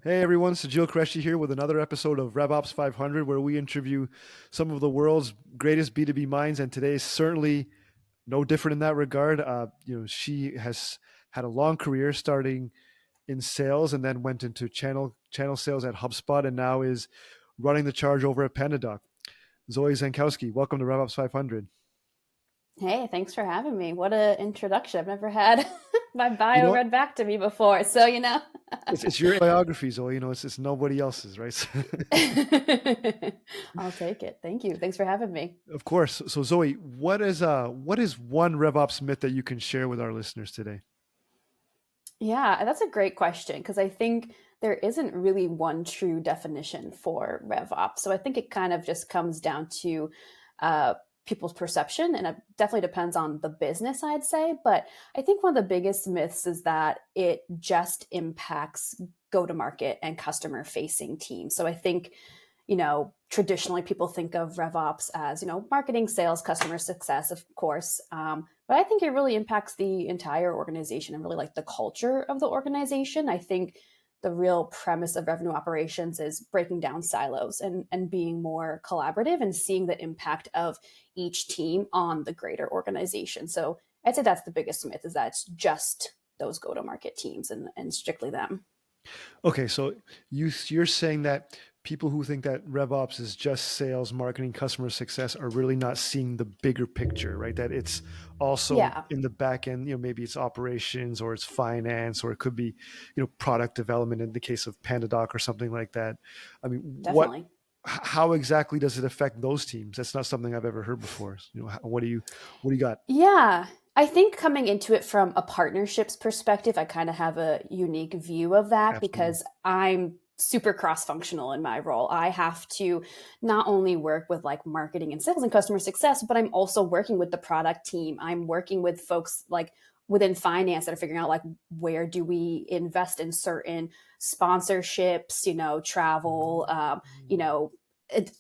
Hey everyone, Sajil Qureshi here with another episode of RevOps 500, where we interview some of the world's greatest B2B minds, and today is certainly no different in that regard. She has had a long career starting in sales and then went into channel sales at HubSpot, and now is running the charge over at Pandadoc. Zoe Zankowski, welcome to RevOps 500. Hey, thanks for having me. What a introduction. I've never had my You know bio what? read back to me before. So. It's your biography, Zoe. It's nobody else's, right? I'll take it. Thank you. Thanks for having me. Of course. So Zoe, what is one RevOps myth that you can share with our listeners today? Yeah, that's a great question because I think there isn't really one true definition for RevOps. So I think it kind of just comes down to uh, people's perception, and it definitely depends on the business, I'd say. But I think one of the biggest myths is that it just impacts go to market and customer facing teams. So I think traditionally people think of RevOps as, marketing, sales, customer success, of course. But I think it really impacts the entire organization and really like the culture of the organization. I think the real premise of revenue operations is breaking down silos and being more collaborative and seeing the impact of each team on the greater organization. So I'd say that's the biggest myth, is that it's just those go-to-market teams and strictly them. Okay, so you're saying that people who think that RevOps is just sales, marketing, customer success are really not seeing the bigger picture, right? That it's also Yeah, in the back end, maybe it's operations or it's finance or it could be, product development in the case of PandaDoc or something like that. I mean, definitely. how exactly does it affect those teams? That's not something I've ever heard before. What do you got? Yeah. I think coming into it from a partnerships perspective, I kind of have a unique view of that Absolutely. because I'm super cross functional in my role. I have to not only work with like marketing and sales and customer success, but I'm also working with the product team. I'm working with folks like within finance that are figuring out like where do we invest in certain sponsorships, travel,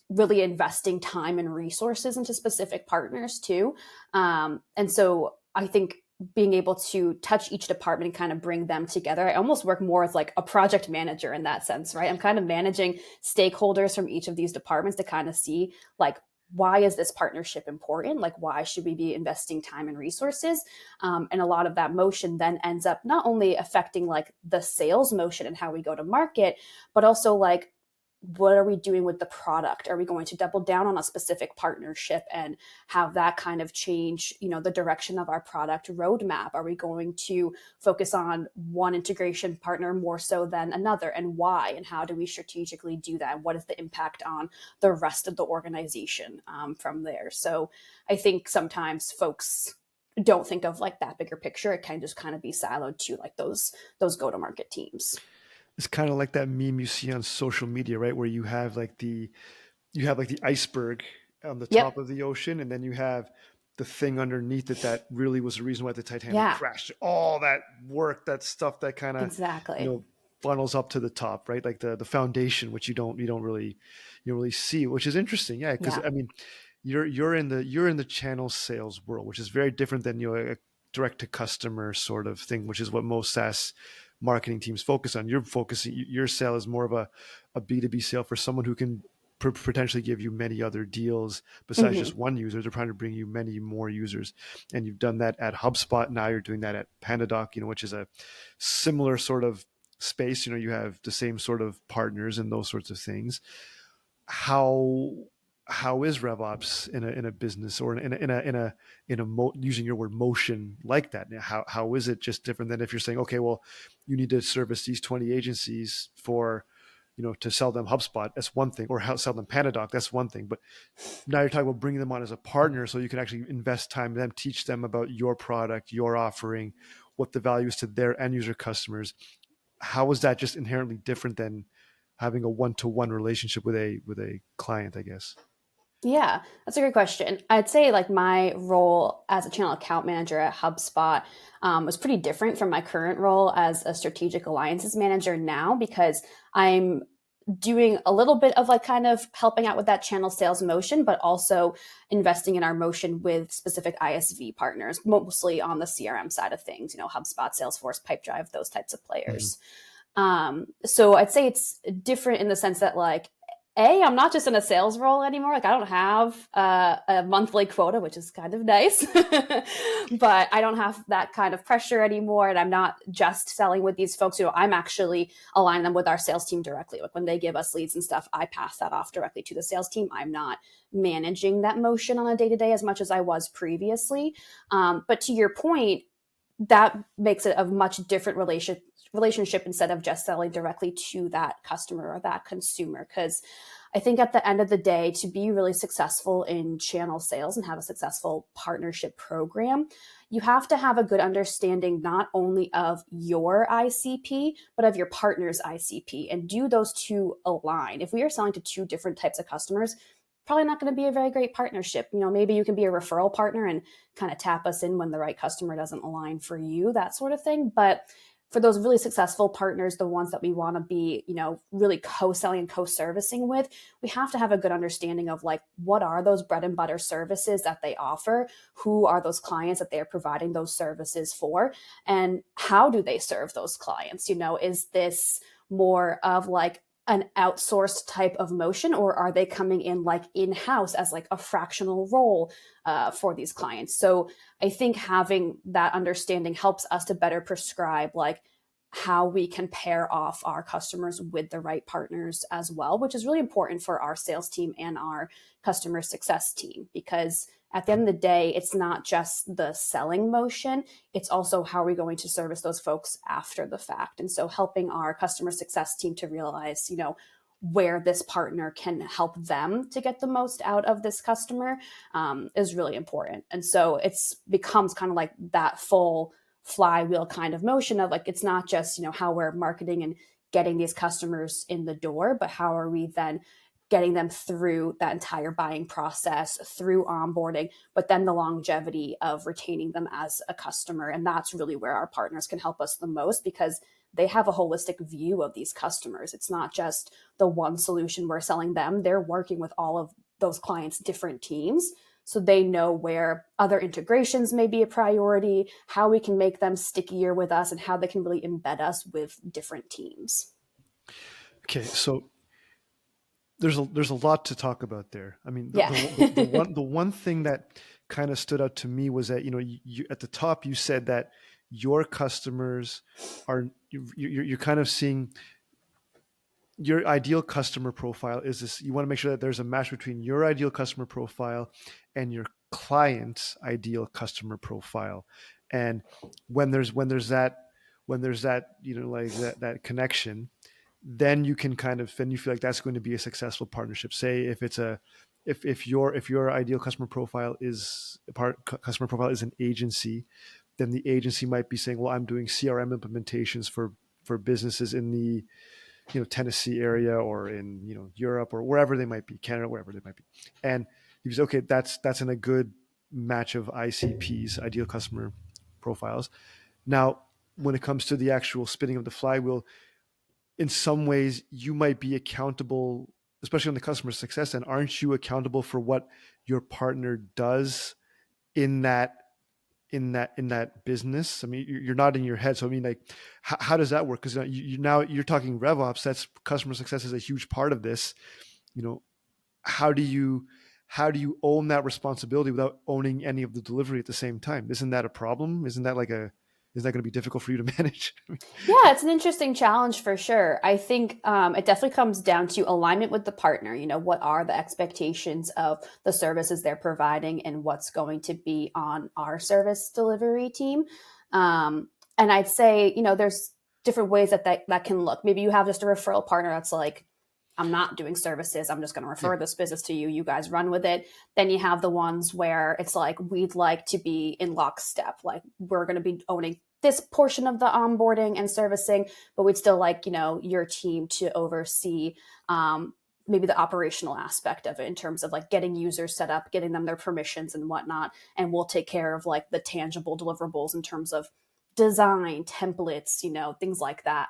really investing time and resources into specific partners too. And so I think being able to touch each department and kind of bring them together, I almost work more as like a project manager in that sense, right? I'm kind of managing stakeholders from each of these departments to kind of see like, why is this partnership important? Like, why should we be investing time and resources? And a lot of that motion then ends up not only affecting like the sales motion and how we go to market, but also like, what are we doing with the product? Are we going to double down on a specific partnership and have that kind of change, the direction of our product roadmap? Are we going to focus on one integration partner more so than another, and why? And how do we strategically do that? And what is the impact on the rest of the organization from there? So I think sometimes folks don't think of like that bigger picture. It can just kind of be siloed to like those go to market teams. It's kind of like that meme you see on social media, right? Where you have like the iceberg on the top Yep. of the ocean, and then you have the thing underneath it that really was the reason why the Titanic Yeah, crashed. All that work, that stuff that kind of, you exactly. know, funnels up to the top, right? Like the foundation, which you don't really see, which is interesting. Yeah, because Yeah. I mean, you're in the channel sales world, which is very different than a direct to customer sort of thing, which is what most SaaS marketing teams focus on. Your sale is more of a B2B sale for someone who can potentially give you many other deals besides just Hmm. one user. They're trying to bring you many more users, and you've done that at HubSpot. Now you're doing that at PandaDoc, which is a similar sort of space. You have the same sort of partners and those sorts of things. How how is RevOps in a business or using your word motion like that? How is it just different than if you're saying, okay, well, you need to service these 20 agencies for, to sell them HubSpot, that's one thing, or sell them Panadoc, that's one thing. But now you're talking about bringing them on as a partner, so you can actually invest time in them, teach them about your product, your offering, what the value is to their end user customers. How is that just inherently different than having a one-to-one relationship with a client, I guess? Yeah, that's a great question. I'd say like my role as a channel account manager at HubSpot was pretty different from my current role as a strategic alliances manager now, because I'm doing a little bit of like kind of helping out with that channel sales motion, but also investing in our motion with specific ISV partners, mostly on the CRM side of things, HubSpot, Salesforce, Pipedrive, those types of Mhm. players. So I'd say it's different in the sense that like, I'm not just in a sales role anymore. Like I don't have a monthly quota, which is kind of nice, but I don't have that kind of pressure anymore. And I'm not just selling with these folks. I'm actually aligning them with our sales team directly. Like when they give us leads and stuff, I pass that off directly to the sales team. I'm not managing that motion on a day to day as much as I was previously. But to your point, that makes it a much different relationship instead of just selling directly to that customer or that consumer. Because I think at the end of the day, to be really successful in channel sales and have a successful partnership program, you have to have a good understanding not only of your ICP, but of your partner's ICP, and do those two align. If we are selling to two different types of customers, probably not going to be a very great partnership. Maybe you can be a referral partner and kind of tap us in when the right customer doesn't align for you, that sort of thing. But for those really successful partners, the ones that we want to be, really co-selling and co-servicing with, we have to have a good understanding of like, what are those bread and butter services that they offer? Who are those clients that they're providing those services for? And how do they serve those clients? Is this more of like an outsourced type of motion, or are they coming in like in-house as like a fractional role for these clients? So I think having that understanding helps us to better prescribe like how we can pair off our customers with the right partners as well, which is really important for our sales team and our customer success team. Because at the end of the day, it's not just the selling motion, it's also how are we going to service those folks after the fact. And so helping our customer success team to realize, where this partner can help them to get the most out of this customer is really important. And so it's becomes kind of like that full flywheel kind of motion of like, it's not just, how we're marketing and getting these customers in the door, but how are we then getting them through that entire buying process, through onboarding, but then the longevity of retaining them as a customer. And that's really where our partners can help us the most, because they have a holistic view of these customers. It's not just the one solution we're selling them. They're working with all of those clients' different teams. So they know where other integrations may be a priority, how we can make them stickier with us, and how they can really embed us with different teams. Okay, so there's a lot to talk about there. I mean, Yeah. the one thing that kind of stood out to me was that you at the top you said that your customers are you're kind of seeing your ideal customer profile is this. You want to make sure that there's a match between your ideal customer profile and your client's ideal customer profile, and when there's that like that connection, then you can then you feel like that's going to be a successful partnership. Say if your ideal customer profile is an agency, then the agency might be saying, well, I'm doing CRM implementations for businesses in the Tennessee area, or in Europe, or wherever they might be, Canada, wherever they might be. And you say, okay, that's in a good match of ICPs, ideal customer profiles. Now, when it comes to the actual spinning of the flywheel, in some ways you might be accountable, especially on the customer success end. Aren't you accountable for what your partner does in that business? I mean, you're nodding your head. So I mean, like, how does that work? Because now you're talking RevOps. That's customer success is a huge part of this. How do you own that responsibility without owning any of the delivery at the same time? Isn't that a problem? Is that going to be difficult for you to manage? Yeah, it's an interesting challenge for sure. I think it definitely comes down to alignment with the partner. What are the expectations of the services they're providing and what's going to be on our service delivery team? And I'd say, there's different ways that can look. Maybe you have just a referral partner that's like, I'm not doing services. I'm just going to refer this business to you. You guys run with it. Then you have the ones where it's like, we'd like to be in lockstep. Like, we're going to be owning this portion of the onboarding and servicing, but we'd still like, your team to oversee maybe the operational aspect of it in terms of like getting users set up, getting them their permissions and whatnot. And we'll take care of like the tangible deliverables in terms of design, templates, things like that.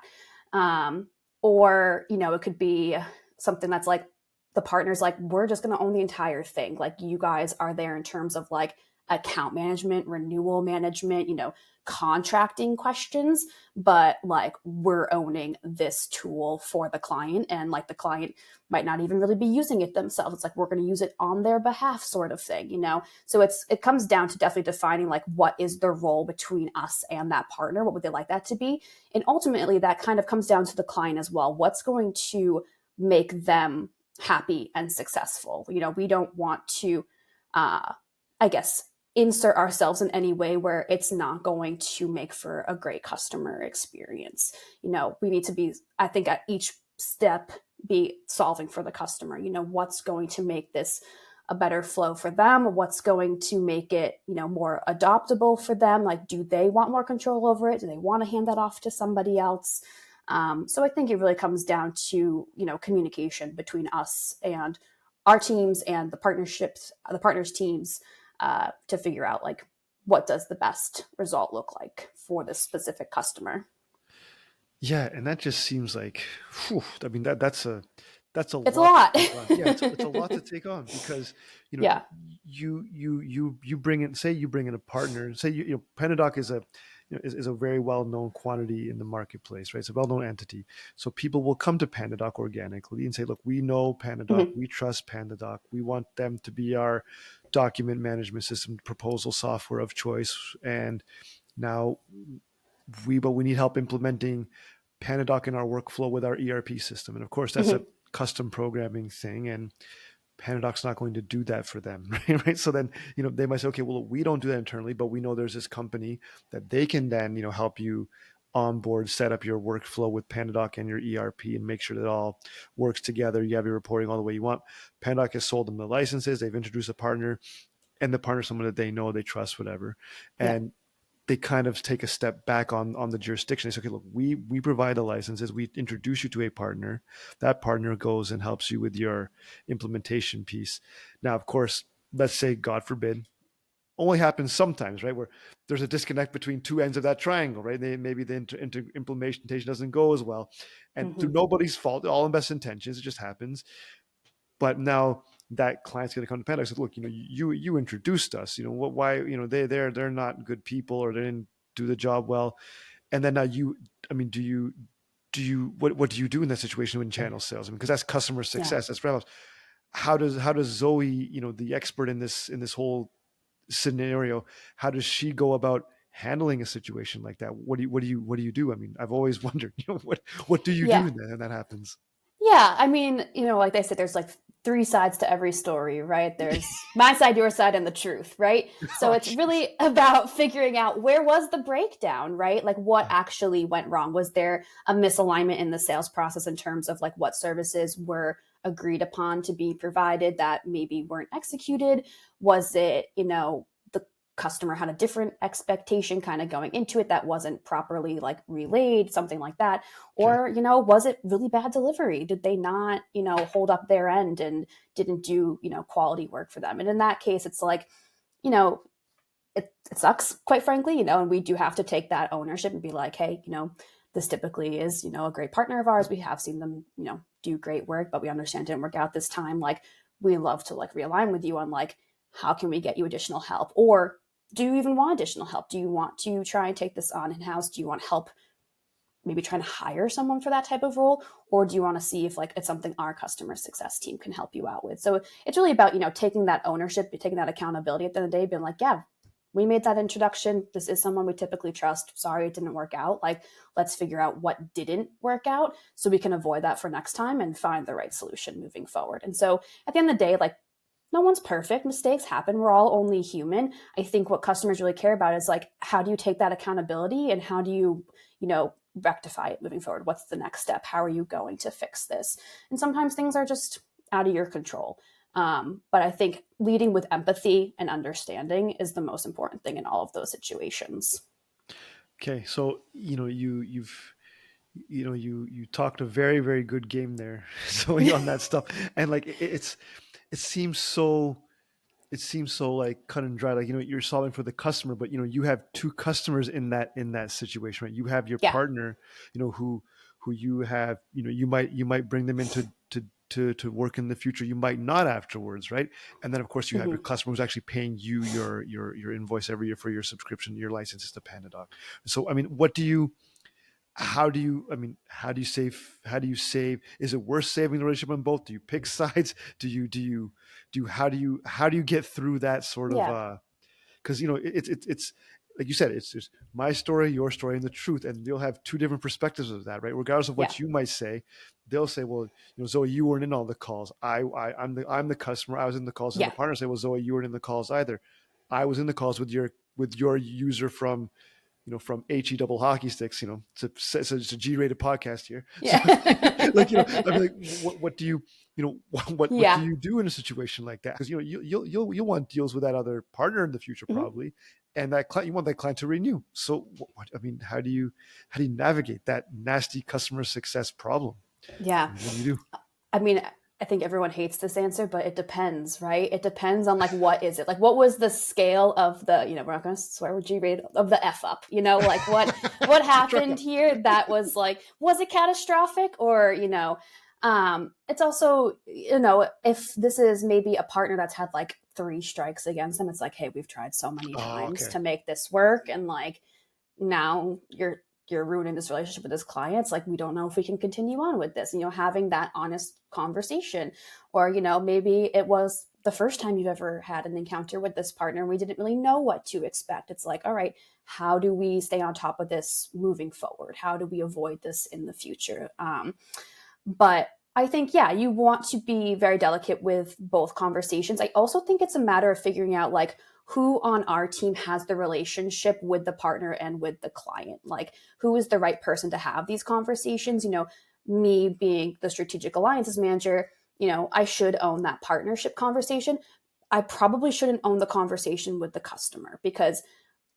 Or, it could be something that's like the partner's like, we're just going to own the entire thing. Like, you guys are there in terms of like account management, renewal management, contracting questions, but like we're owning this tool for the client, and like the client might not even really be using it themselves. It's like we're going to use it on their behalf, sort of thing. So it comes down to definitely defining like what is the role between us and that partner, what would they like that to be, and ultimately that kind of comes down to the client as well. What's going to make them happy and successful? We don't want to I guess insert ourselves in any way where it's not going to make for a great customer experience. We need to be, I think, at each step be solving for the customer. What's going to make this a better flow for them? What's going to make it, more adoptable for them? Like, do they want more control over it? Do they want to hand that off to somebody else? So I think it really comes down to, communication between us and our teams and the partners teams, to figure out like what does the best result look like for this specific customer. Yeah, and that just seems like, whew, I mean that's a It's a lot lot. to take on. Yeah, it's a lot to take on because Yeah. you bring in, say you bring in a partner, say Panadoc is is a very well known quantity in the marketplace, right? It's a well known entity, so people will come to Panadoc organically and say, look, we know Panadoc, Mm-hmm. we trust Panadoc, we want them to be our document management system proposal software of choice, and now but we need help implementing Panadoc in our workflow with our ERP system. And of course, that's a Mm-hmm. custom programming thing, and Panadoc's not going to do that for them, right? Right. So then, they might say, okay, well, we don't do that internally, but we know there's this company that they can then, help you onboard, set up your workflow with Panadoc and your ERP and make sure that it all works together. You have your reporting all the way you want. Panadoc has sold them the licenses. They've introduced a partner, and the partner is someone that they know, they trust, whatever. Yeah. And they kind of take a step back on the jurisdiction. They say, okay, look, we provide the licenses. We introduce you to a partner. That partner goes and helps you with your implementation piece. Now, of course, let's say, God forbid, only happens sometimes, right? Where there's a disconnect between two ends of that triangle, right? Maybe the implementation doesn't go as well. And Mm-hmm. through nobody's fault, all in best intentions, it just happens. But now that client's going to come to Panda and say, look, you introduced us, why, they're not good people, or they didn't do the job well. And then now I mean, what do you do in that situation in channel sales? I mean, because that's customer Yeah. success, that's RevOps. How does Zoe, the expert in this whole scenario, how does she go about handling a situation like that? What do you do? I mean, I've always wondered, what do you do Yeah. when that happens? Yeah, I mean, like they said, there's like three sides to every story, right? There's my side, your side, and the truth, right? So Oh, it's geez. really about figuring out where was the breakdown, right? Like what actually went wrong? Was there a misalignment in the sales process in terms of like what services were agreed upon to be provided that maybe weren't executed? Was it, the customer had a different expectation kind of going into it that wasn't properly like relayed, something like that? Okay. Or, was it really bad delivery? Did they not, hold up their end and didn't do, quality work for them? And in that case, it's like, you know, it sucks, quite frankly, and we do have to take that ownership and be like, hey, this typically is, a great partner of ours. We have seen them, do great work, but we understand it didn't work out this time. Like, we love to like realign with you on like, how can we get you additional help? Or do you even want additional help? Do you want to try and take this on in-house? Do you want help maybe trying to hire someone for that type of role, or do you want to see if like it's something our customer success team can help you out with? So it's really about taking that ownership, taking that accountability at the end of the day, being like, yeah, we made that introduction, this is someone we typically trust, sorry it didn't work out, like let's figure out what didn't work out so we can avoid that for next time and find the right solution moving forward. And so at the end of the day, like, no one's perfect, mistakes happen, we're all only human. I think what customers really care about is like, how do you take that accountability and how do you rectify it moving forward? What's the next step? How are you going to fix this? And sometimes things are just out of your control. But I think leading with empathy and understanding is the most important thing in all of those situations. Okay, so you talked a very, very good game there, so on that stuff, and like it seems so like cut and dry. Like you're solving for the customer, but you have two customers in that situation, right? You have your Yeah. partner, who you have, you might bring them in to to work in the future, you might not afterwards, right? And then of course you have your Mhm. customer who's actually paying you your invoice every year for your subscription, your licenses to PandaDoc. So I mean, how do you save, is it worth saving the relationship on both? Do you pick sides? How do you get through that sort of Yeah. because it's like you said, it's my story, your story, and the truth, and you'll have two different perspectives of that, right? Regardless of Yeah. what you might say, they'll say, well, Zoe, you weren't in all the calls. I'm the customer, I was in the calls, and the Yeah. partner say, well, Zoe, you weren't in the calls either. I was in the calls with your user from from HE double hockey sticks, it's a G-rated podcast here. So like, I mean, like, what do you, what do Yeah. you do in a situation like that? Because, you'll want deals with that other partner in the future, Mhm. probably. And that client, you want that client to renew. So I mean, how do you navigate that nasty customer success problem? Yeah. What do you do? I mean, I think everyone hates this answer, but it depends, right? It depends on like what is it? Like what was the scale of the, we're not gonna swear with G rated of the F up, like what Truck happened up. here that was like, was it catastrophic? Or, it's also, if this is maybe a partner that's had like 3 strikes against them, it's like, hey, we've tried so many Oh, times okay. to make this work, and like now you're ruining this relationship with this client. It's like, we don't know if we can continue on with this, having that honest conversation. Or, maybe it was the first time you've ever had an encounter with this partner and we didn't really know what to expect. It's like, all right, how do we stay on top of this moving forward? How do we avoid this in the future? But I think, yeah, you want to be very delicate with both conversations. I also think it's a matter of figuring out like who on our team has the relationship with the partner and with the client. Like, who is the right person to have these conversations? Me being the strategic alliances manager, I should own that partnership conversation. I probably shouldn't own the conversation with the customer, because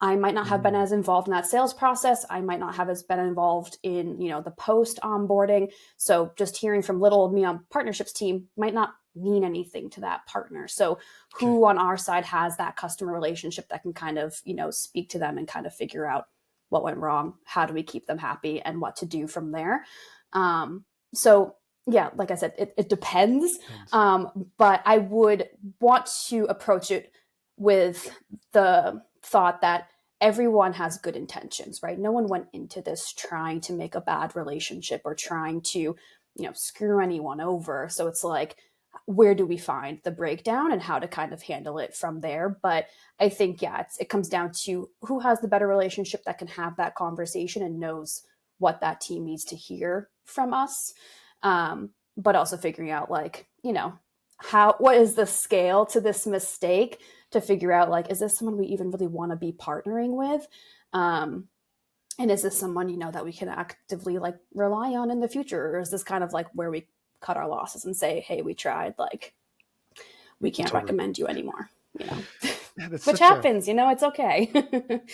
I might not have been Mm, as involved in that sales process. I might not have as been involved in, the post onboarding. So just hearing from little old me on partnerships team might not mean anything to that partner. So okay. who on our side has that customer relationship that can kind of, speak to them and kind of figure out what went wrong, how do we keep them happy, and what to do from there. So yeah, like I said, it depends. Depends. But I would want to approach it with the thought that everyone has good intentions, right? No one went into this trying to make a bad relationship or trying to, screw anyone over. So it's like, where do we find the breakdown and how to kind of handle it from there? But I think, yeah, it comes down to who has the better relationship that can have that conversation and knows what that team needs to hear from us. But also figuring out like, what is the scale to this mistake, to figure out like, is this someone we even really want to be partnering with? And is this someone, that we can actively like rely on in the future? Or is this kind of like where we cut our losses and say, hey, we tried, like, we can't Totally. recommend you anymore, you know, Yeah, that's which such a happens, it's okay.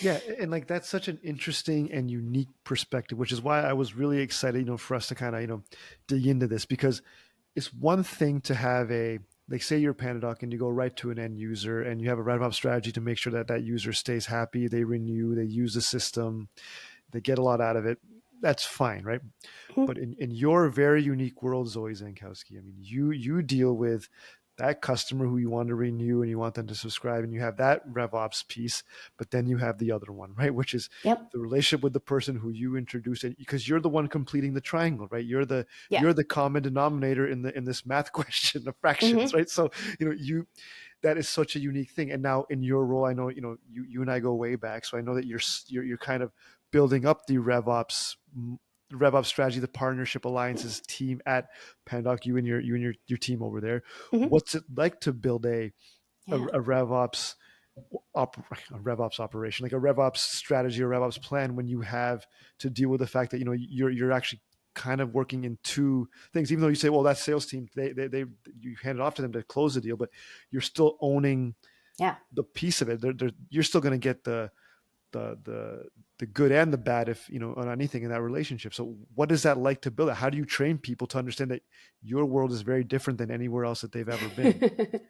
Yeah, and like that's such an interesting and unique perspective, which is why I was really excited, for us to kind of, dig into this, because it's one thing to have like say you're Pandadoc and you go right to an end user and you have a RevOps strategy to make sure that that user stays happy, they renew, they use the system, they get a lot out of it. That's fine, right? But in your very unique world, Zoe Zankowski, I mean, you deal with that customer who you want to renew and you want them to subscribe, and you have that RevOps piece, but then you have the other one, right? Which is Yep. the relationship with the person who you introduced, and because you're the one completing the triangle, right? You're the Yeah. you're the common denominator in this math question of fractions, Mm-hmm. right? So you that is such a unique thing. And now in your role, I know you and I go way back, so I know that you're kind of building up the RevOps strategy, the partnership alliances team at Pandoc, you and your team over there. Mm-hmm. What's it like to build Yeah. a RevOps operation, like a RevOps strategy or RevOps plan, when you have to deal with the fact that you're actually kind of working in two things, even though you say, well, that sales team, they you hand it off to them to close the deal, but you're still owning Yeah. the piece of it. You're still going to get the the good and the bad, if on anything in that relationship. So what is that like to build it? How do you train people to understand that your world is very different than anywhere else that they've ever been?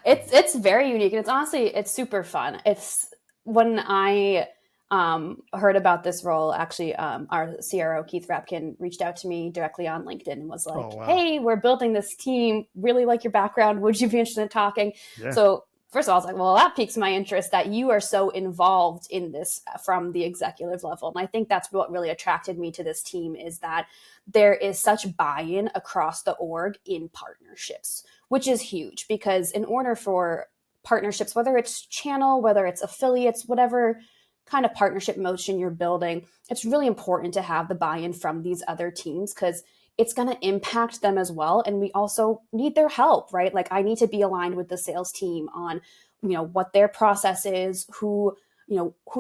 It's very unique, and it's honestly, it's super fun. It's when I heard about this role. Actually, our CRO, Keith Rapkin, reached out to me directly on LinkedIn and was like, Oh, wow. hey, we're building this team. Really like your background. Would you be interested in talking? Yeah. So first of all, I was like, well, that piques my interest that you are so involved in this from the executive level. And I think that's what really attracted me to this team, is that there is such buy-in across the org in partnerships, which is huge, because in order for partnerships, whether it's channel, whether it's affiliates, whatever kind of partnership motion you're building, it's really important to have the buy-in from these other teams, because it's going to impact them as well. And we also need their help, right? Like, I need to be aligned with the sales team on, what their process is, who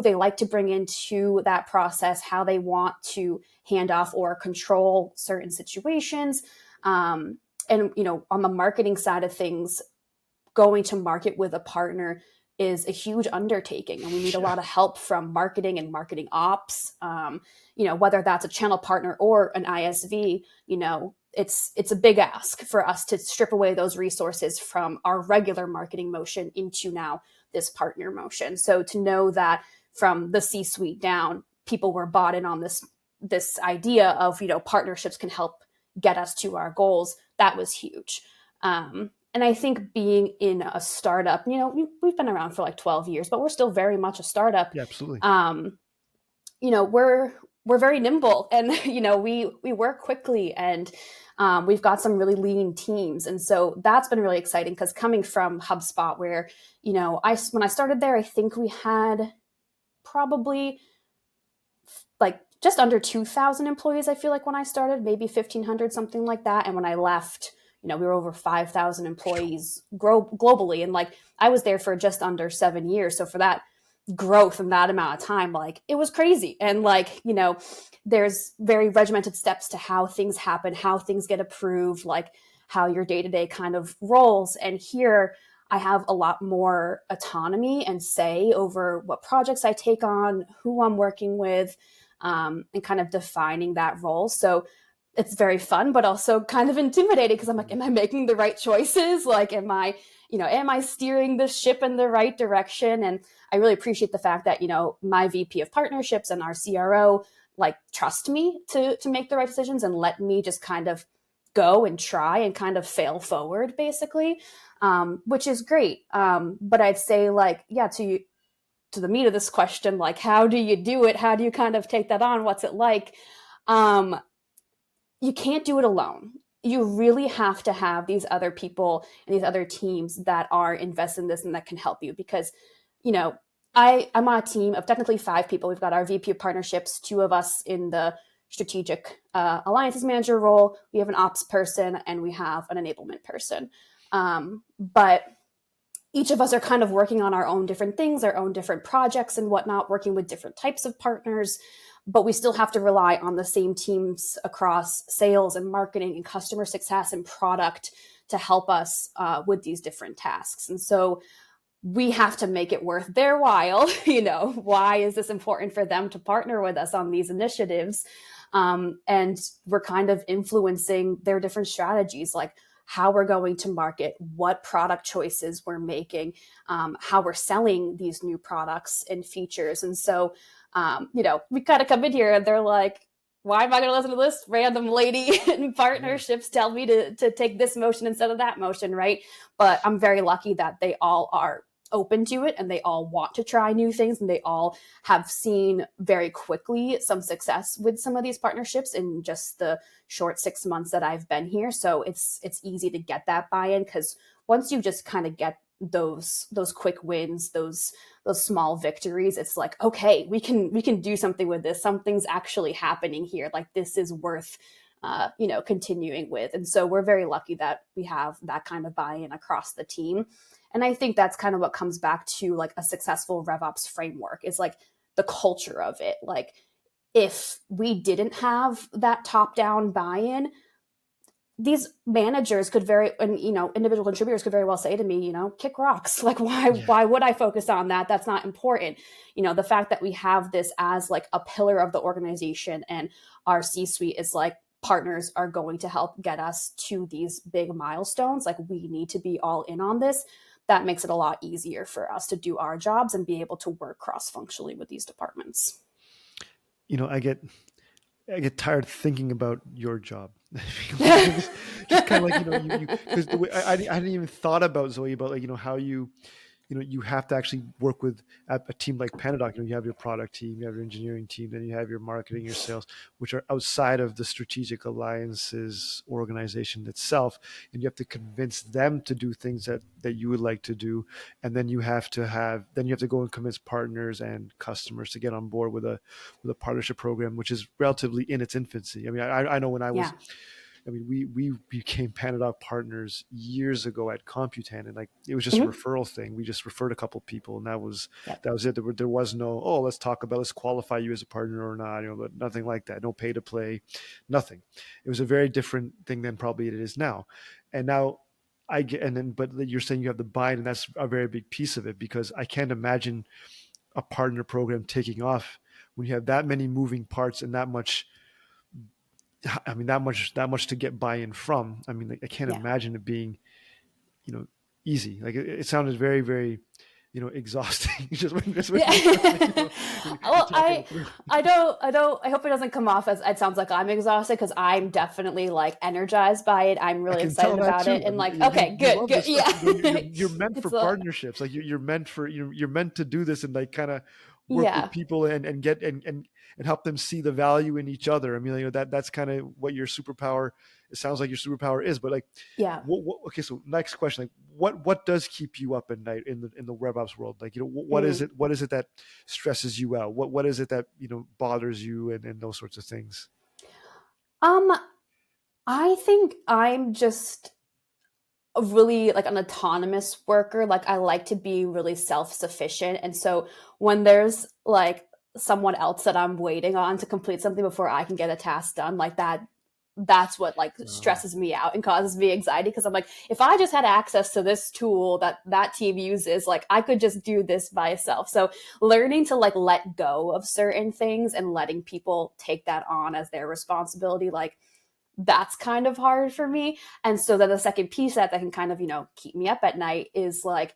they like to bring into that process, how they want to hand off or control certain situations. And, on the marketing side of things, going to market with a partner is a huge undertaking, and we need a lot of help from marketing and marketing ops. Whether that's a channel partner or an ISV, it's a big ask for us to strip away those resources from our regular marketing motion into now this partner motion. So to know that from the C-suite down, people were bought in on this idea of, partnerships can help get us to our goals, that was huge. And I think being in a startup, we've been around for like 12 years, but we're still very much a startup. Yeah, absolutely. We're very nimble, and we work quickly, and we've got some really lean teams, and so that's been really exciting. Because coming from HubSpot, where when I started there, I think we had probably like just under 2,000 employees. I feel like when I started, maybe 1,500, something like that, and when I left, we were over 5,000 employees globally. And like, I was there for just under 7 years. So for that growth in that amount of time, like, it was crazy. And like, there's very regimented steps to how things happen, how things get approved, like how your day-to-day kind of rolls. And here I have a lot more autonomy and say over what projects I take on, who I'm working with, and kind of defining that role. So it's very fun, but also kind of intimidating, because I'm like, am I making the right choices? Like, am I steering the ship in the right direction? And I really appreciate the fact that, my VP of partnerships and our CRO, like, trust me to make the right decisions and let me just kind of go and try and kind of fail forward, basically, which is great. But I'd say, like, yeah, to the meat of this question, like, how do you do it? How do you kind of take that on? What's it like? You can't do it alone. You really have to have these other people and these other teams that are invested in this and that can help you, because, I'm on a team of technically 5 people. We've got our VP of partnerships, 2 of us in the strategic alliances manager role. We have an ops person and we have an enablement person. But each of us are kind of working on our own different things, our own different projects and whatnot, working with different types of partners. But we still have to rely on the same teams across sales and marketing and customer success and product to help us with these different tasks. And so we have to make it worth their while. Why is this important for them to partner with us on these initiatives? And we're kind of influencing their different strategies, like how we're going to market, what product choices we're making, how we're selling these new products and features. And so we kind of come in here and they're like, why am I going to listen to this random lady in partnerships tell me to take this motion instead of that motion, right? But I'm very lucky that they all are open to it and they all want to try new things, and they all have seen very quickly some success with some of these partnerships in just the short 6 months that I've been here. So it's easy to get that buy-in, because once you just kind of get those quick wins, those small victories, it's like, okay, we can do something with this. Something's actually happening here. Like, this is worth continuing with. And so we're very lucky that we have that kind of buy-in across the team. And I think that's kind of what comes back to like a successful RevOps framework, is like the culture of it. Like, if we didn't have that top-down buy-in, these managers could individual contributors could very well say to me, kick rocks. Like, why would I focus on that? That's not important. The fact that we have this as like a pillar of the organization, and our C-suite is like, partners are going to help get us to these big milestones. Like, we need to be all in on this. that makes it a lot easier for us to do our jobs and be able to work cross-functionally with these departments. I get tired thinking about your job. just kind of like, you because the way I hadn't even thought about, Zoe, about like, how you have to actually work with a team like Pandadoc. You have your product team, you have your engineering team, then you have your marketing, your sales, which are outside of the strategic alliances organization itself. And you have to convince them to do things that you would like to do. And then you have to go and convince partners and customers to get on board with a partnership program, which is relatively in its infancy. I mean, I know when Yeah. we became Panadoc partners years ago at Computan, and like it was just a Mm-hmm. referral thing. We just referred a couple of people, and that was Yep. it. There was no, oh, let's qualify you as a partner or not, but nothing like that. No pay to play, nothing. It was a very different thing than probably it is now. And now I get, and then but you're saying you have the buy-in, and that's a very big piece of it, because I can't imagine a partner program taking off when you have that many moving parts and that much. I mean, that much to get buy-in from. I mean, like, I can't Yeah. imagine it being, you know, easy. Like it sounded very, very, exhausting. Yeah. Well, talking it through. I hope it doesn't come off as it sounds like I'm exhausted, because I'm definitely like energized by it. I'm I really can tell excited that about too. it. I And mean, like, okay, you good, love good. this Yeah. stuff. You're meant for It's a, partnerships. Like you're meant for, you're meant to do this and like kind of work with yeah. people and get and help them see the value in each other. I mean, that's kind of what your superpower. It sounds like your superpower is, but like, Yeah. okay. So next question, like what does keep you up at night in the RevOps world? Like, what is Mm. it? What is it that stresses you out? What is it that, bothers you and those sorts of things? Um, I think I'm just a really like an autonomous worker. Like I like to be really self-sufficient. And so when there's like someone else that I'm waiting on to complete something before I can get a task done, like that's what like Um, stresses me out and causes me anxiety, because I'm like, if I just had access to this tool that team uses, like I could just do this myself. So learning to like let go of certain things and letting people take that on as their responsibility, like that's kind of hard for me. And so then the second piece that can kind of, keep me up at night is like,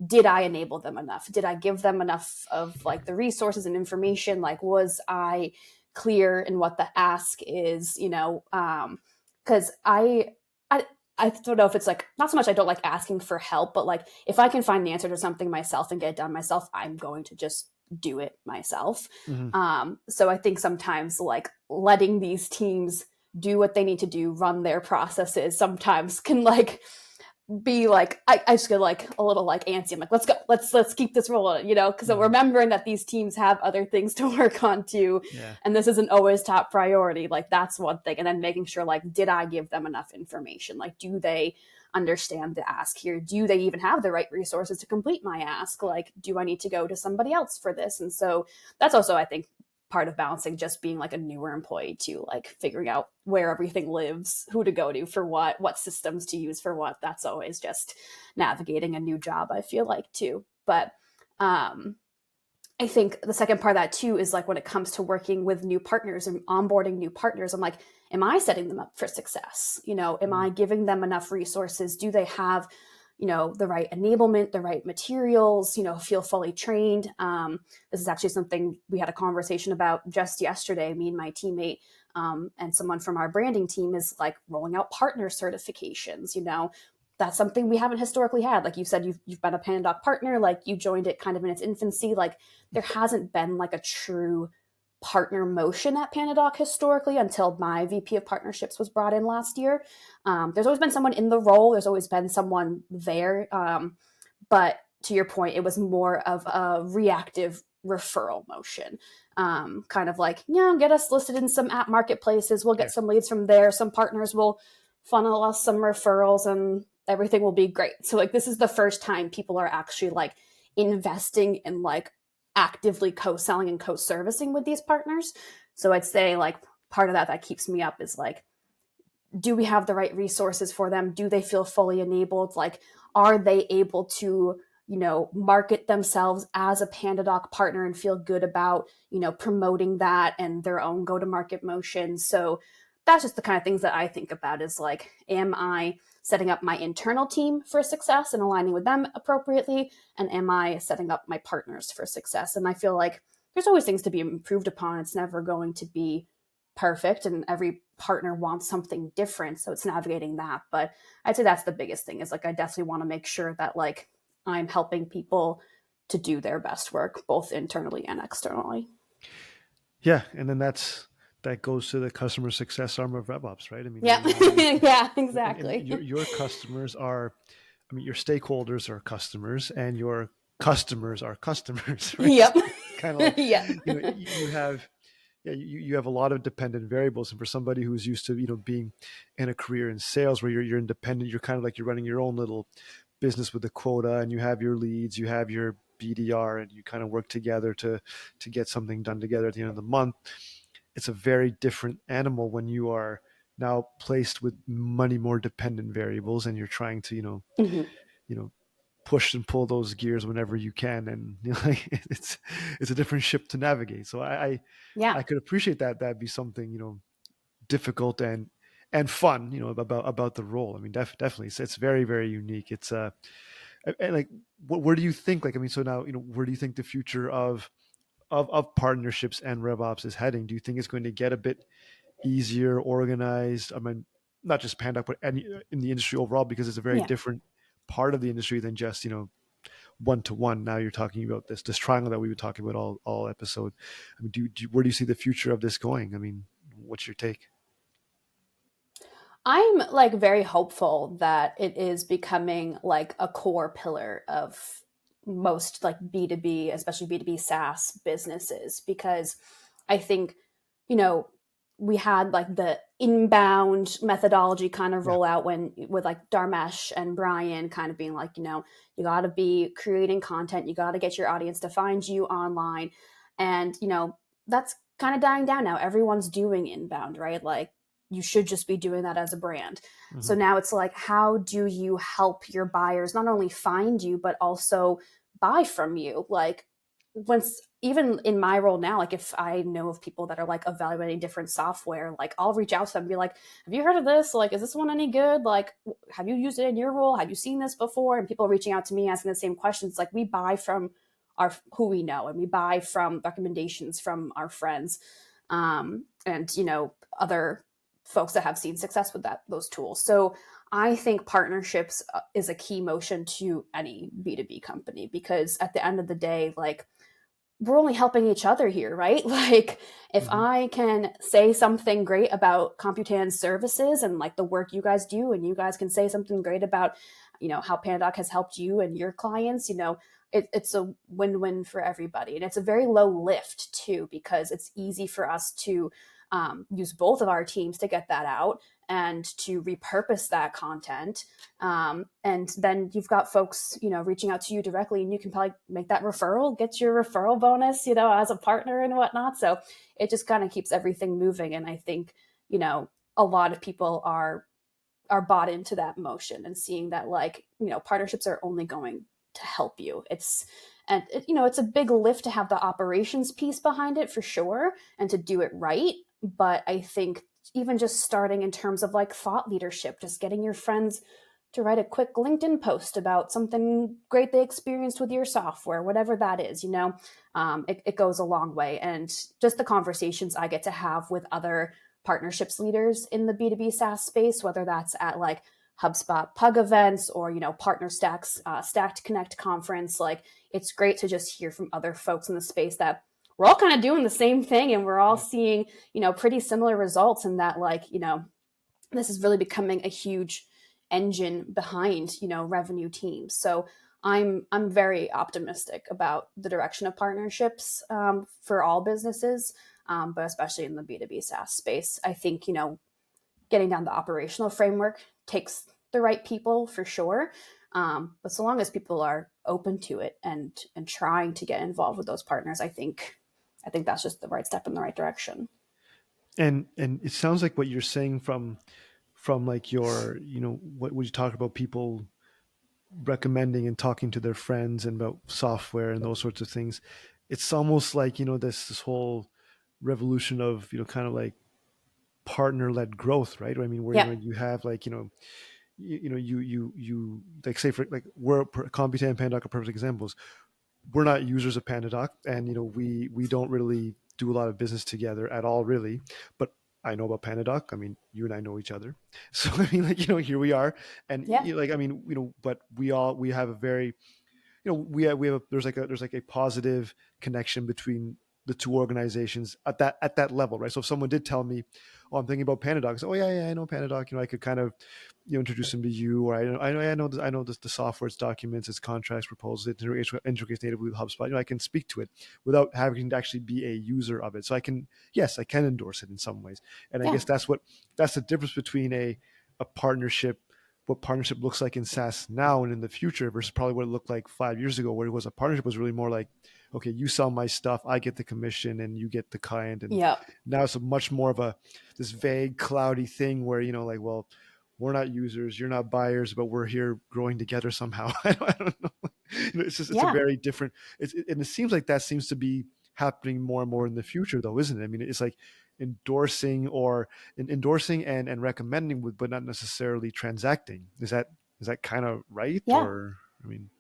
did I enable them enough? Did I give them enough of like the resources and information? Like, was I clear in what the ask is, because I, I don't know if it's like, not so much I don't like asking for help, but like if I can find the answer to something myself and get it done myself, I'm going to just do it myself. mhm. So I think sometimes like letting these teams do what they need to do, run their processes, sometimes can like be like I just get like a little like antsy. I'm like, let's go, let's keep this rolling, because Mhm. remembering that these teams have other things to work on too, Yeah. and this isn't always top priority. Like that's one thing, and then making sure like, did I give them enough information? Like, do they understand the ask here? Do they even have the right resources to complete my ask? Like, do I need to go to somebody else for this? And so that's also, I think, part of balancing just being like a newer employee to like figuring out where everything lives, who to go to for what systems to use for what. That's always just navigating a new job, I feel like, too. But I think the second part of that too is like when it comes to working with new partners and onboarding new partners, I'm like, am I setting them up for success? Am Mhm. I giving them enough resources? Do they have, the right enablement, the right materials, feel fully trained? This is actually something we had a conversation about just yesterday, me and my teammate, and someone from our branding team is like rolling out partner certifications. That's something we haven't historically had. Like you said, you've been a Pandoc partner, like you joined it kind of in its infancy. Like there hasn't been like a true partner motion at Panadoc historically until my VP of partnerships was brought in last year. There's always been someone in the role. There's always been someone there. But to your point, it was more of a reactive referral motion. Kind of like, get us listed in some app marketplaces. We'll Yeah. get some leads from there. Some partners will funnel us some referrals and everything will be great. So like this is the first time people are actually like investing in like actively co-selling and co-servicing with these partners. So I'd say like part of that keeps me up is like, do we have the right resources for them? Do they feel fully enabled? Like, are they able to, market themselves as a Pandadoc partner and feel good about, promoting that and their own go-to-market motion? So that's just the kind of things that I think about is like, am I setting up my internal team for success and aligning with them appropriately? And am I setting up my partners for success? And I feel like there's always things to be improved upon. It's never going to be perfect, and every partner wants something different. So it's navigating that. But I'd say that's the biggest thing is like, I definitely want to make sure that like I'm helping people to do their best work, both internally and externally. Yeah, and then that goes to the customer success arm of RevOps, right? I mean, Yeah. Yeah, and exactly. your customers are, I mean, your stakeholders are customers, and your customers are customers, right? Yep. So it's kind of like, Yeah. you have, yeah, you have a lot of dependent variables, and for somebody who's used to, being in a career in sales where you're independent, you're kind of like you're running your own little business with a quota, and you have your leads, you have your BDR, and you kind of work together to get something done together at the end of the month. It's a very different animal when you are now placed with many more dependent variables, and you're trying to Hmm. you know push and pull those gears whenever you can, and it's a different ship to navigate. So I Yeah. could appreciate that'd be something difficult and fun, about the role. I mean, definitely it's very, very unique. It's and like, where do you think, like, I mean, so now, where do you think the future of partnerships and RevOps is heading? Do you think it's going to get a bit easier, organized? I mean, not just Panda, but any in the industry overall, because it's a very Yeah. different part of the industry than just one to one. Now you're talking about this triangle that we were talking about all episode. I mean, where do you see the future of this going? I mean, what's your take? I'm like very hopeful that it is becoming like a core pillar of most like B2B, especially B2B SaaS businesses, because I think, you know, we had like the inbound methodology kind of Yeah. roll out when with like Dharmesh and Brian kind of being like, you got to be creating content, you got to get your audience to find you online. And, that's kind of dying down now. Everyone's doing inbound, right? Like, you should just be doing that as a brand. So Hmm. now it's like, how do you help your buyers not only find you, but also buy from you? Like, once, even in my role now, like if I know of people that are like evaluating different software, like I'll reach out to them and be like, have you heard of this? Like, is this one any good? Like, have you used it in your role? Have you seen this before? And people are reaching out to me asking the same questions. Like, we buy from our who we know, and we buy from recommendations from our friends, and other folks that have seen success with those tools. So I think partnerships is a key motion to any B2B company, because at the end of the day, like, we're only helping each other here, right? Like, if Hmm. I can say something great about Computan's services and like the work you guys do, and you guys can say something great about, how Pandadoc has helped you and your clients, it's a win-win for everybody. And it's a very low lift too, because it's easy for us to use both of our teams to get that out and to repurpose that content. And then you've got folks, reaching out to you directly, and you can probably make that referral, get your referral bonus, as a partner and whatnot. So it just kind of keeps everything moving. And I think, a lot of people are bought into that motion and seeing that, like, partnerships are only going to help you. It's a big lift to have the operations piece behind it for sure, and to do it right. But I think even just starting in terms of like thought leadership, just getting your friends to write a quick LinkedIn post about something great they experienced with your software, whatever that is, it goes a long way. And just the conversations I get to have with other partnerships leaders in the B2B SaaS space, whether that's at like HubSpot Pug events or, Partner Stacks, Stacked Connect conference, like, it's great to just hear from other folks in the space that we're all kind of doing the same thing, and we're all Yeah. seeing, pretty similar results, and that, like, this is really becoming a huge engine behind, revenue teams. So I'm very optimistic about the direction of partnerships, for all businesses, but especially in the B2B SaaS space. I think, getting down the operational framework takes the right people for sure. But so long as people are open to it and trying to get involved with those partners, I think that's just the right step in the right direction. And it sounds like what you're saying from like your, what would you talk about, people recommending and talking to their friends and about software and those sorts of things. It's almost like, this whole revolution of, kind of like partner-led growth, right? I mean, where, Yeah. you have like, you like, say, for like, we're Computa and Pandoc are perfect examples. We're not users of Pandadoc, and we don't really do a lot of business together at all, really. But I know about Pandadoc. I mean, you and I know each other, so I mean, like, here we are, and Yeah. like, I mean, but we have a very, we have there's like a positive connection between the two organizations at that level, right? So if someone did tell me, oh, I'm thinking about Pandadoc, so, oh yeah, I know Pandadoc, I could kind of, introduce them to you, or I know the software, its documents, its contracts, proposals, it integrates natively with HubSpot. I can speak to it without having to actually be a user of it. So yes, I can endorse it in some ways. And I Yeah. guess that's the difference between a partnership, what partnership looks like in SaaS now and in the future, versus probably what it looked like 5 years ago, where it was a partnership was really more like, okay, you sell my stuff, I get the commission, and you get the client. And Yeah. now it's a much more of this vague, cloudy thing where, like, well, we're not users, you're not buyers, but we're here growing together somehow. I don't know. It's a Yeah. very different. And it seems like that seems to be happening more and more in the future, though, isn't it? I mean, it's like endorsing and recommending, but not necessarily transacting. Is that kind of right? Yeah. Or, I mean,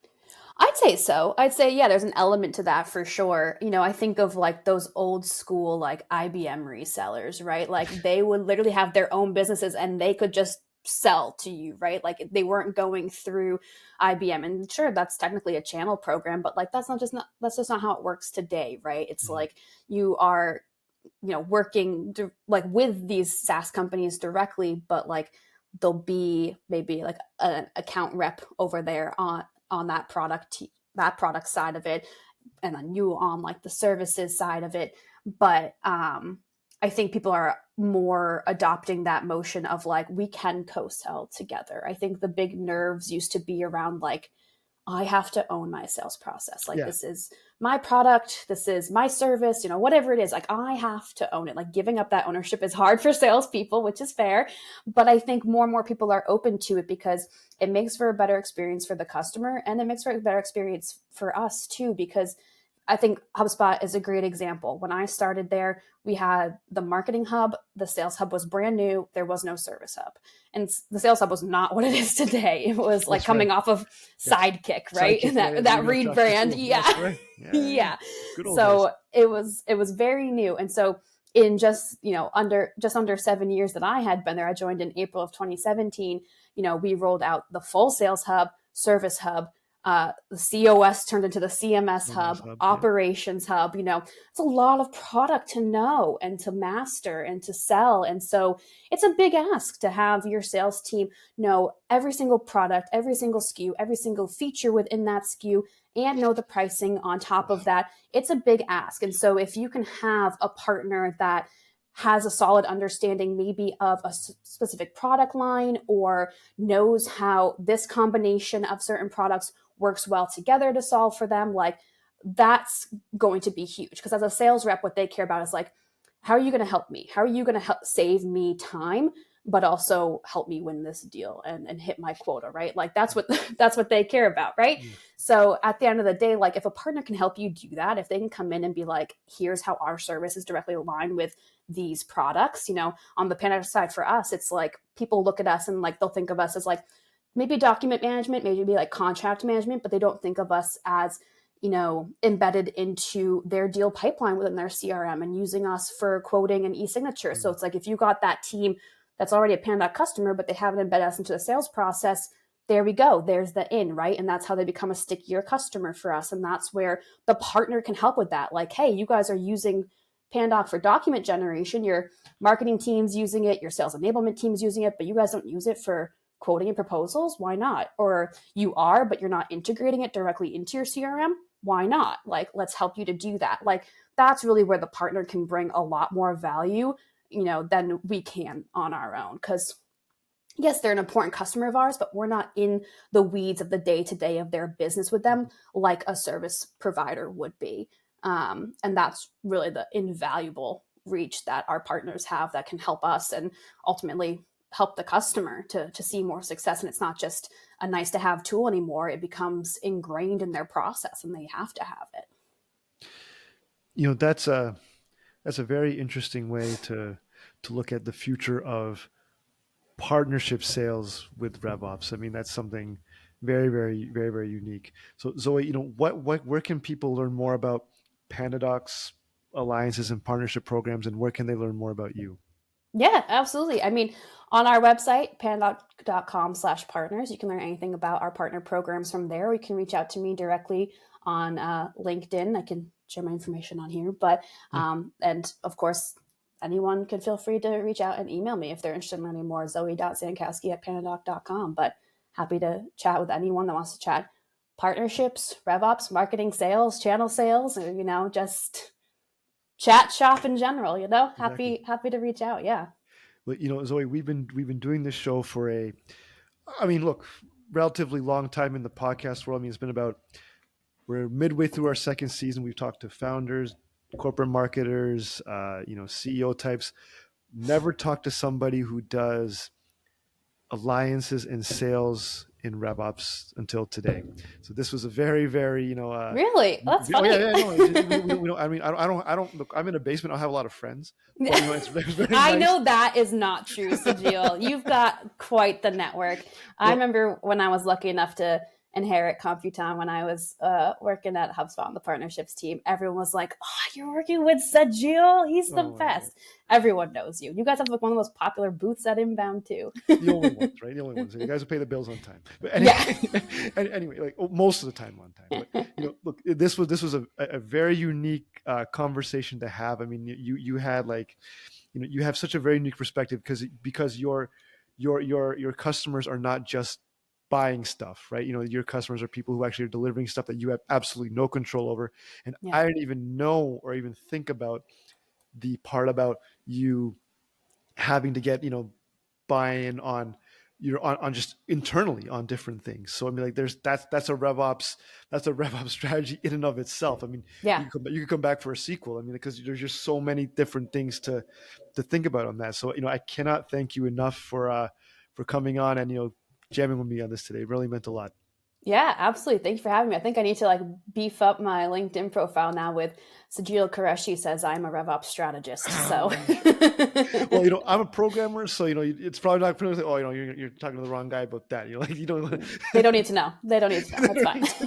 I'd say so. I'd say, yeah, there's an element to that for sure. I think of like those old school, like IBM resellers, right? Like they would literally have their own businesses and they could just sell to you, right? Like they weren't going through IBM. And sure, that's technically a channel program, but like that's just not how it works today, right? It's mhm. like you are, working like with these SaaS companies directly, but like there'll be maybe like an account rep over there on that product side of it, and then you on like the services side of it. But I think people are more adopting that motion of like we can co-sell together. I think the big nerves used to be around like I have to own my sales process. Like Yeah, this is my product, this is my service, whatever it is, like I have to own it. Like giving up that ownership is hard for salespeople, which is fair. But I think more and more people are open to it because it makes for a better experience for the customer and it makes for a better experience for us too. Because I think HubSpot is a great example. When I started there, we had the marketing hub, the sales hub was brand new, there was no service hub. And the sales hub was not what it is today. It was like that's right. coming off of Yes. Sidekick, right? Sidekick, yeah, That the that email Read tracking brand. tool. Yeah. That's right. Yeah. Yeah. Good old days. So it was very new. And so in just, under 7 years that I had been there, I joined in April of 2017, we rolled out the full sales hub, service hub, the COS turned into the CMS CMS hub, hub. Yeah. operations hub. It's a lot of product to know and to master and to sell. And so it's a big ask to have your sales team know every single product, every single SKU, every single feature within that SKU, and know the pricing on top of that. It's a big ask. And so if you can have a partner that has a solid understanding maybe of a specific product line or knows how this combination of certain products works well together to solve for them, like that's going to be huge. Because as a sales rep, what they care about is like, how are you going to help me? How are you going to help save me time, but also help me win this deal and hit my quota, right? Like that's what they care about, right? Mm. So at the end of the day, like if a partner can help you do that, if they can come in and be like, here's how our service is directly aligned with these products, on the Panic side for us, it's like people look at us and like they'll think of us as like maybe document management, maybe like contract management, but they don't think of us as embedded into their deal pipeline within their CRM and using us for quoting and e-signature. So Mm. it's like if you got that team that's already a Panda customer, but they haven't embedded us into the sales process, there we go. There's the in, right? And that's how they become a stickier customer for us. And that's where the partner can help with that. Like, hey, you guys are using Pandoc for document generation. Your marketing team's using it, your sales enablement team's using it, but you guys don't use it for quoting and proposals. Why not? Or you are, but you're not integrating it directly into your CRM. Why not? Like, let's help you to do that. Like, that's really where the partner can bring a lot more value, than we can on our own. Because yes, they're an important customer of ours, but we're not in the weeds of the day to day of their business with them like a service provider would be. And that's really the invaluable reach that our partners have that can help us and ultimately help the customer to see more success. And it's not just a nice to have tool anymore. It becomes ingrained in their process and they have to have it. That's a very interesting way to to look at the future of partnership sales with RevOps. I mean, that's something very, very, very, very unique. So Zoe, where can people learn more about PandaDoc's alliances and partnership programs, and where can they learn more about you? Yeah, absolutely. I mean, on our website, panda.com/partners, you can learn anything about our partner programs from there. You can reach out to me directly on LinkedIn. I can share my information on here. But, Yeah, and of course, anyone can feel free to reach out and email me if they're interested in learning more, zoe.zankowski@pandadoc.com. But happy to chat with anyone that wants to chat partnerships, RevOps, marketing, sales, channel sales, or, just chat shop in general, exactly. happy to reach out. Yeah. Well, Zoe, we've been doing this show for I mean, look, relatively long time in the podcast world. I mean, it's been about, we're midway through our second season. We've talked to founders, corporate marketers, CEO types. Never talked to somebody who does alliances and sales in RevOps until today. So this was a very, very, Really? That's oh yeah, funny. yeah, no, we don't, I mean, I don't look, I'm in a basement. I don't have a lot of friends, but it's very I nice. know that is not true, Sajil. You've got quite the network. I Well, remember when I was lucky enough to inherit Computon when I was working at HubSpot on the partnerships team. Everyone was like, "Oh, you're working with Sajil? He's the oh my God. best." Everyone knows you. You guys have like one of the most popular booths at Inbound too. The only ones, right? The only ones. The guys who pay the bills on time. But Yeah. anyway, like most of the time on time. But look, this was a very unique conversation to have. I mean, you had like, you have such a very unique perspective because your customers are not just buying stuff, right? Your customers are people who actually are delivering stuff that you have absolutely no control over. And Yeah. I didn't even know or even think about the part about you having to get buy-in on on just internally on different things. So I mean, like that's a RevOps strategy in and of itself. I mean, Yeah. you can come back for a sequel. I mean, because there's just so many different things to think about on that. So I cannot thank you enough for coming on and jamming with me on this today. It really meant a lot. Yeah, absolutely. Thank you for having me. I think I need to like beef up my LinkedIn profile now with Sajil Qureshi says I'm a RevOps strategist. So Well, I'm a programmer, so it's probably not pronounced. Oh, you're talking to the wrong guy about that. Like you don't. they don't need to know. They don't need to know. They That's don't fine. need to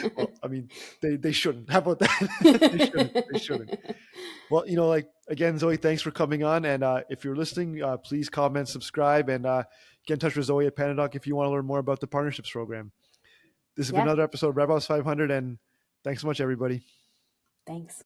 know. Well, I mean, they shouldn't. How about that? They shouldn't. They shouldn't. Well, like again, Zoe, thanks for coming on. And if you're listening, please comment, subscribe, and get in touch with Zoe at Panadoc if you want to learn more about the partnerships program. This has been Yeah. another episode of RevOps 500, and thanks so much, everybody. Thanks.